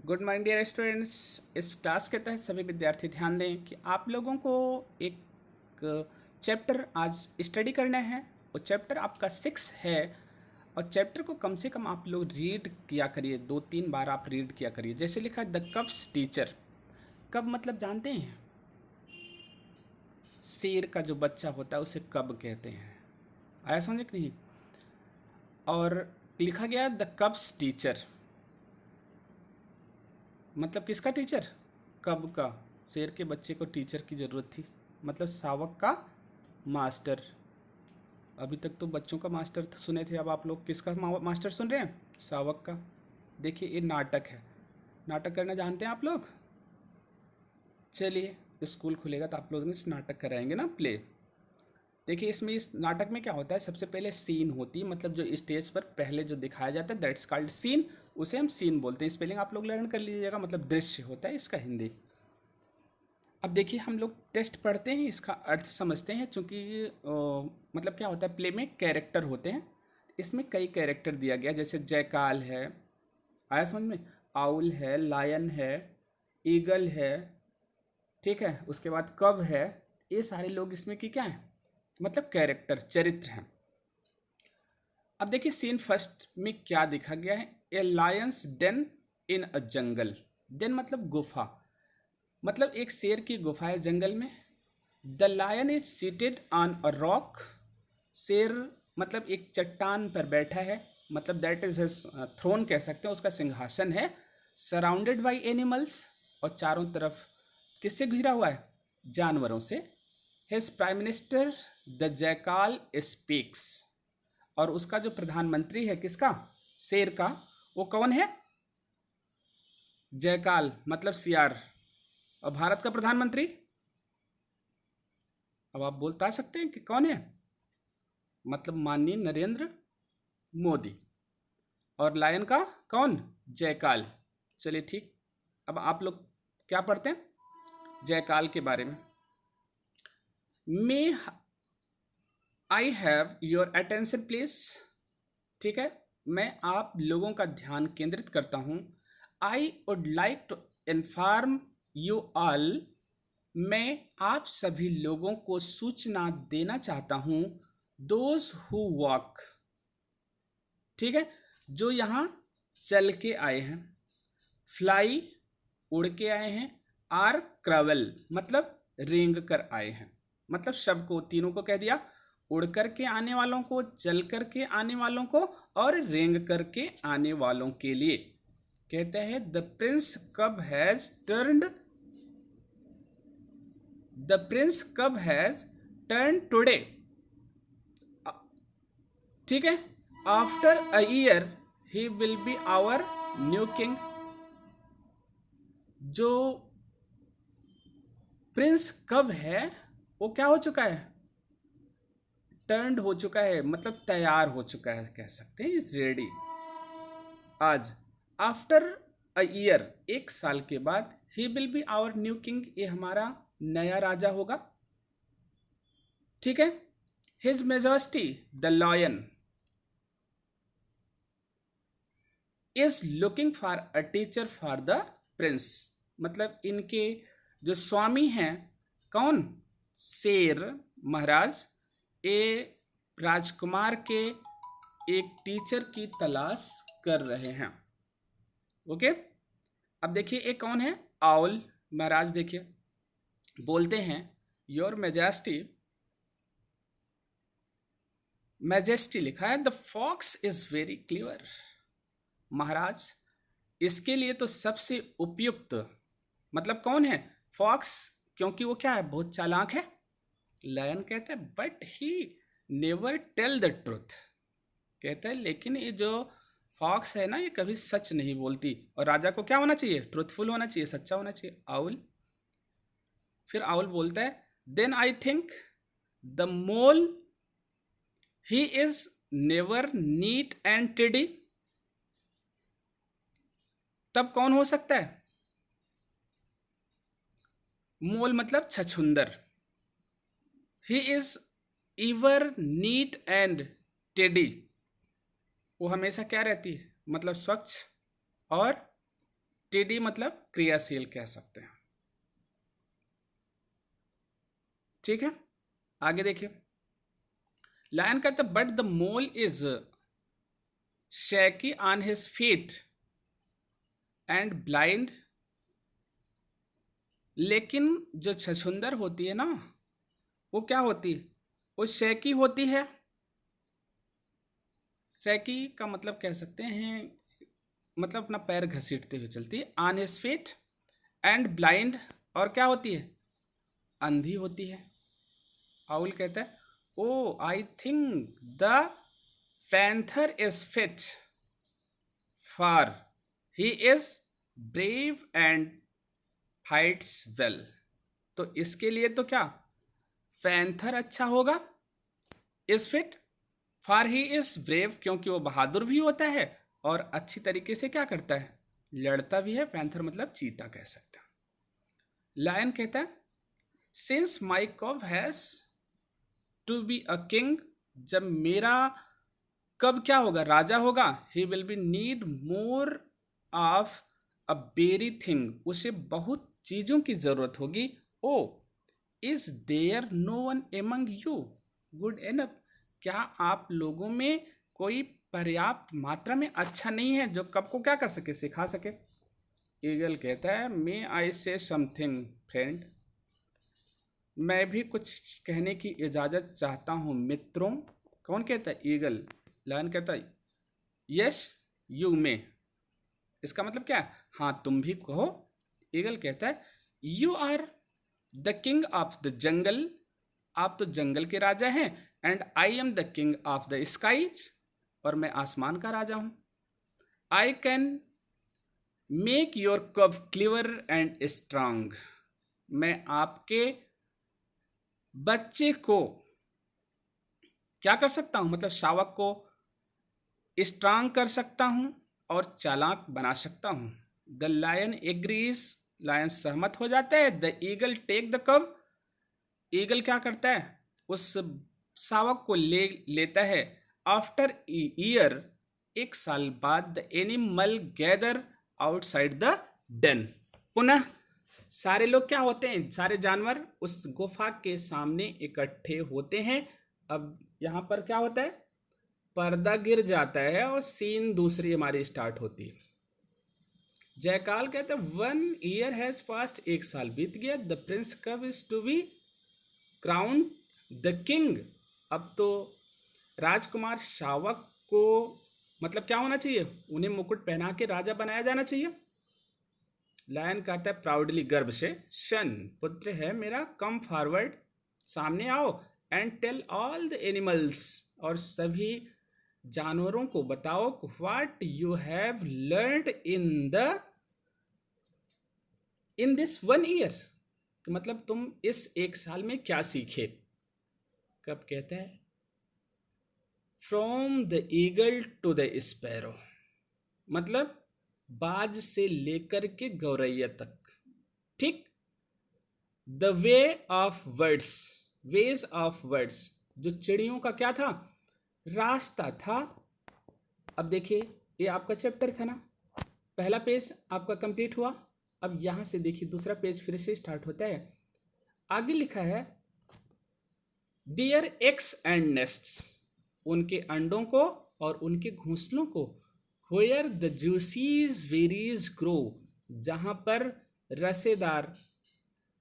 Good morning dear students. इस class के तहत सभी विद्यार्थी ध्यान दें कि आप लोगों को एक चैप्टर आज स्टडी करना है। वो चैप्टर आपका 6 है और चैप्टर को कम से कम आप लोग रीड किया करिए, 2-3 बार आप रीड किया करिए। जैसे लिखा है द कब्स टीचर। कब मतलब जानते हैं? शेर का जो बच्चा होता है उसे कब कहते हैं। आया समझ कि नहीं? और लिखा गया द कब्स टीचर, मतलब किसका टीचर? कब का। शेर के बच्चे को टीचर की ज़रूरत थी, मतलब शावक का मास्टर। अभी तक तो बच्चों का मास्टर सुने थे, अब आप लोग किसका मास्टर सुन रहे हैं? शावक का। देखिए ये नाटक है, नाटक करना जानते हैं आप लोग? चलिए स्कूल खुलेगा तो आप लोग इस नाटक कराएंगे ना, प्ले। देखिए इसमें, इस नाटक में क्या होता है, सबसे पहले सीन होती है, मतलब जो स्टेज पर पहले जो दिखाया जाता है दैट्स कॉल्ड सीन, उसे हम सीन बोलते हैं। स्पेलिंग आप लोग लर्न कर लीजिएगा, मतलब दृश्य होता है इसका हिंदी। अब देखिए हम लोग टेस्ट पढ़ते हैं, इसका अर्थ समझते हैं, चूँकि मतलब क्या होता है, प्ले में कैरेक्टर होते हैं। इसमें कई कैरेक्टर दिया गया, जैसे जयकाल है, आया समझ में, आउल है, लायन है, ईगल है, ठीक है, उसके बाद कब है। ये सारे लोग इसमें की क्या है, मतलब कैरेक्टर, चरित्र हैं। अब देखिए सीन फर्स्ट में क्या दिखा गया है, ए लायंस डेन इन अ जंगल। डेन मतलब गुफा, मतलब एक शेर की गुफा है जंगल में। The lion is seated on a rock. शेर मतलब एक चट्टान पर बैठा है, मतलब दैट इज हिज थ्रोन कह सकते हैं, उसका सिंहासन है। सराउंडेड बाई एनिमल्स, और चारों तरफ किससे घिरा हुआ है? जानवरों से। His prime minister the jackal speaks, और उसका जो प्रधानमंत्री है किसका? शेर का। वो कौन है? जयकाल मतलब सियार। और भारत का प्रधानमंत्री, अब आप बता सकते हैं कि कौन है? मतलब माननीय नरेंद्र मोदी। और लायन का कौन? जयकाल। चलिए ठीक, अब आप लोग क्या पढ़ते हैं जयकाल के बारे में। May I have your attention please. ठीक है, मैं आप लोगों का ध्यान केंद्रित करता हूं। I would like to inform you all. मैं आप सभी लोगों को सूचना देना चाहता हूं। दोज हु वॉक, ठीक है, जो यहां चल के आए हैं। फ्लाई उड़ के आए हैं। आर क्रावल मतलब रेंग कर आए हैं, मतलब शब्द को तीनों को कह दिया, उड़ कर के आने वालों को, चल कर के आने वालों को, और रेंग करके आने वालों के लिए। कहते हैं the prince cub has turned, the prince cub has turn today, ठीक है, after a year he will be our new king. जो प्रिंस कब है वो क्या हो चुका है? टर्न्ड हो चुका है, मतलब तैयार हो चुका है कह सकते हैं, इज रेडी। आज आफ्टर अ ईयर, एक साल के बाद, he will be our new king, ये हमारा नया राजा होगा। ठीक है, his majesty the lion is looking for a teacher for the prince, मतलब इनके जो स्वामी हैं कौन? शेर महाराज, ए राजकुमार के एक टीचर की तलाश कर रहे हैं। ओके, अब देखिए एक कौन है? आउल महाराज। देखिए बोलते हैं योर मेजेस्टी, मैजेस्टी लिखा है, the fox is very clever. महाराज इसके लिए तो सबसे उपयुक्त, मतलब कौन है? फॉक्स, क्योंकि वो क्या है? बहुत चालाक है। लायन कहते हैं but he never tell the truth, कहते हैं लेकिन ये जो फॉक्स है ना, ये कभी सच नहीं बोलती। और राजा को क्या होना चाहिए? ट्रुथफुल होना चाहिए, सच्चा होना चाहिए। आउल, फिर आउल बोलता है then I think the mole he is never neat and tidy. तब कौन हो सकता है? मोल मतलब छछुंदर। He is ever neat and tidy, वो हमेशा क्या रहती है? मतलब स्वच्छ और टीडी मतलब क्रियाशील कह सकते हैं। ठीक है, आगे देखिए। लायन कहता है but the mole is shaky on his feet and blind। लेकिन जो छछुंदर होती है ना, वो क्या होती है, वो शैकी होती है। शैकी का मतलब कह सकते हैं, मतलब अपना पैर घसीटते हुए चलती है। On his feet and blind, और क्या होती है, अंधी होती है। आउल कहता है oh I think the panther is fit for he is brave and fights well. तो इसके लिए तो क्या, पैंथर अच्छा होगा, is fit for he is brave, क्योंकि वो बहादुर भी होता है और अच्छी तरीके से क्या करता है, लड़ता भी है। पैंथर मतलब चीता कह सकता है। लायन कहता है since my cub has to be a king, जब मेरा कब क्या होगा, राजा होगा, he will be need more of a very thing, उसे बहुत चीजों की जरूरत होगी। Oh is there no one among you good enough, क्या आप लोगों में कोई पर्याप्त मात्रा में अच्छा नहीं है जो कब को क्या कर सके, सिखा सके। ईगल कहता है मे आई से समथिंग फ्रेंड, मैं भी कुछ कहने की इजाजत चाहता हूं मित्रों। कौन कहता है, ईगल। लायन कहता है यस यू मे, इसका मतलब क्या है, हाँ तुम भी कहो। ईगल कहता है you are the king of the jungle, आप तो जंगल के राजा हैं। And I am the king of the skies, और मैं आसमान का राजा हूं। I can make your cub clever and strong, मैं आपके बच्चे को क्या कर सकता हूं, मतलब शावक को स्ट्रांग कर सकता हूं और चालाक बना सकता हूं। द लायन एग्रीज, लायन सहमत हो जाता है। द ईगल टेक द कव, ईगल क्या करता है, उस शावक को लेता है। आफ्टर ईयर, एक साल बाद, the animal gather outside the den, पुनः सारे लोग क्या होते हैं, सारे जानवर उस गुफा के सामने इकट्ठे होते हैं। अब यहां पर क्या होता है, पर्दा गिर जाता है और सीन दूसरी हमारी स्टार्ट होती है। जयकाल कहते हैं 1 ईयर हैज पास्ट, एक साल बीत गया। The prince cub is to be crown the king, अब तो राजकुमार शावक को मतलब क्या होना चाहिए, उन्हें मुकुट पहना के राजा बनाया जाना चाहिए। लायन कहता है प्राउडली, गर्व से, शन पुत्र है मेरा, कम फॉरवर्ड, सामने आओ। And tell all the animals, और सभी जानवरों को बताओ, what you have learned in this 1 year, मतलब तुम इस एक साल में क्या सीखे। कब कहता है from the eagle to the sparrow, मतलब बाज से लेकर के गौरैया तक। ठीक, the way of words, ways of words, जो चिड़ियों का क्या था, रास्ता था। अब देखिए ये आपका चैप्टर था ना, पहला पेज आपका कंप्लीट हुआ। अब यहां से देखिए दूसरा पेज फिर से स्टार्ट होता है। आगे लिखा है डियर एग्स एंड नेस्ट्स, उनके अंडों को और उनके घोंसलों को। Where the juices varies grow, जहां पर रसेदार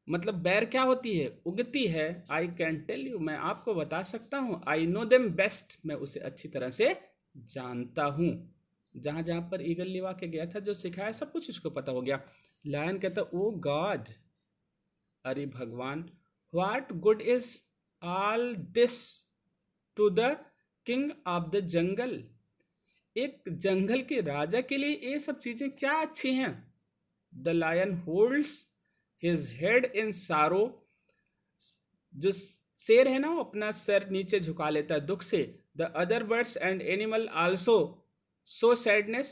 मतलब बैर क्या होती है, उगती है। आई कैन टेल यू, मैं आपको बता सकता हूं। आई नो देम बेस्ट, मैं उसे अच्छी तरह से जानता हूं। जहां जहां पर ईगल लिवा के गया था, जो सिखाया सब कुछ उसको पता हो गया। लायन कहता ओ गॉड, अरे भगवान, what good is all this to the king of the jungle, एक जंगल के राजा के लिए ये सब चीजें क्या अच्छी हैं। The lion holds his head in sorrow, जो शेर है ना वो अपना सर नीचे झुका लेता है दुख से। The other birds and animal also so sadness,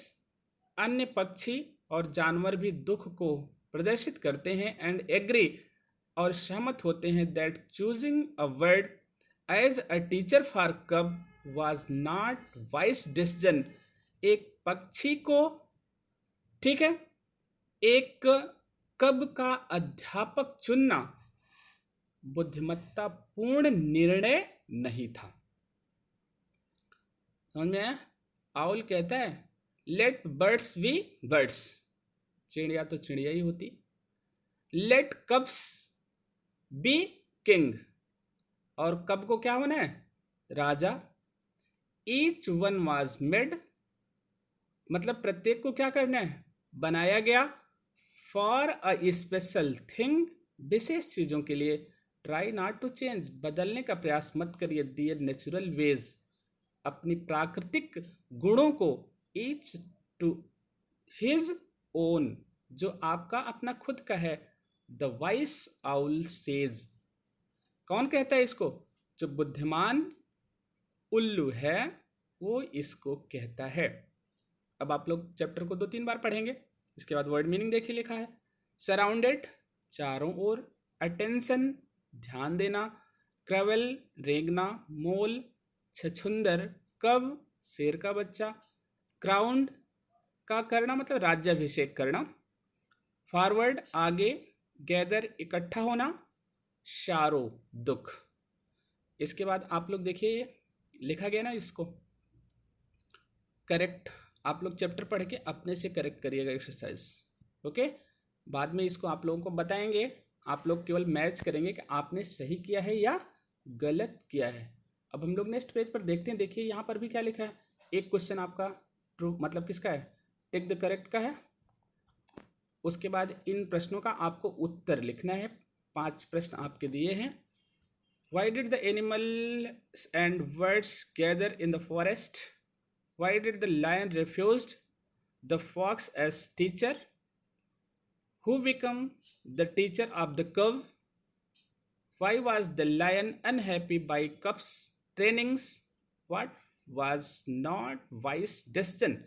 अन्य पक्षी और जानवर भी दुख को प्रदर्शित करते हैं। एंड एग्री, और सहमत होते हैं। That choosing a word as a teacher for cub was not wise decision, एक पक्षी को, ठीक है, एक कब का अध्यापक चुनना बुद्धिमत्ता पूर्ण निर्णय नहीं था। समझ में आया? आउल कहता है लेट बर्ड्स बी बर्ड्स, चिड़िया तो चिड़िया ही होती। लेट कब्स बी किंग, और कब को क्या होना है? राजा। ईच वन वाज मेड, मतलब प्रत्येक को क्या करना है? बनाया गया। फॉर अ स्पेशल थिंग, विशेष चीजों के लिए। ट्राई नॉट टू चेंज, बदलने का प्रयास मत करिए। दियर नेचुरल वेज, अपनी प्राकृतिक गुणों को। ईच टू हिज ओन, जो आपका अपना खुद का है। द वाइस आउल सेज, कौन कहता है इसको? जो बुद्धिमान उल्लू है वो इसको कहता है। अब आप लोग चैप्टर को 2-3 बार पढ़ेंगे। इसके बाद वर्ड मीनिंग देखिए लिखा है। सराउंडेड, चारों ओर। अटेंशन, ध्यान देना। क्रवल, रेंगना। मोल, छछुंदर। कब, शेर का बच्चा। क्राउंड का करना मतलब राज्याभिषेक करना। फॉरवर्ड, आगे। गैदर, इकट्ठा होना। शारो, दुख। इसके बाद आप लोग देखिए लिखा गया ना, इसको करेक्ट आप लोग चैप्टर पढ़ के अपने से करेक्ट करिएगा एक्सरसाइज। ओके, बाद में इसको आप लोगों को बताएंगे। आप लोग केवल मैच करेंगे कि आपने सही किया है या गलत किया है। अब हम लोग नेक्स्ट पेज पर देखते हैं। देखिए यहाँ पर भी क्या लिखा है। एक क्वेश्चन आपका ट्रू मतलब किसका है? टेक द करेक्ट का है। उसके बाद इन प्रश्नों का आपको उत्तर लिखना है। 5 प्रश्न आपके दिए हैं। Why did the animals and birds gather in the forest? Why did the lion refused the fox as teacher? Who became the teacher of the cub? Why was the lion unhappy by cub's trainings? What was not wise decision?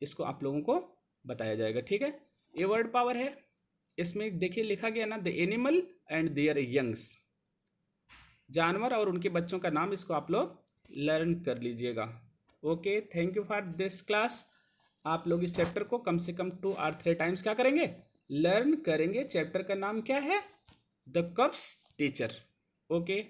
इसको आप लोगों को बताया जाएगा। ठीक है, ये word power है। इसमें देखिए लिखा गया ना, the animal and their youngs, जानवर और उनके बच्चों का नाम। इसको आप लोग लर्न कर लीजिएगा। Okay, thank you for this class. आप लोग इस चैप्टर को कम से कम 2 or 3 टाइम्स क्या करेंगे? लर्न करेंगे। चैप्टर का नाम क्या है? The कब्स teacher. ओके।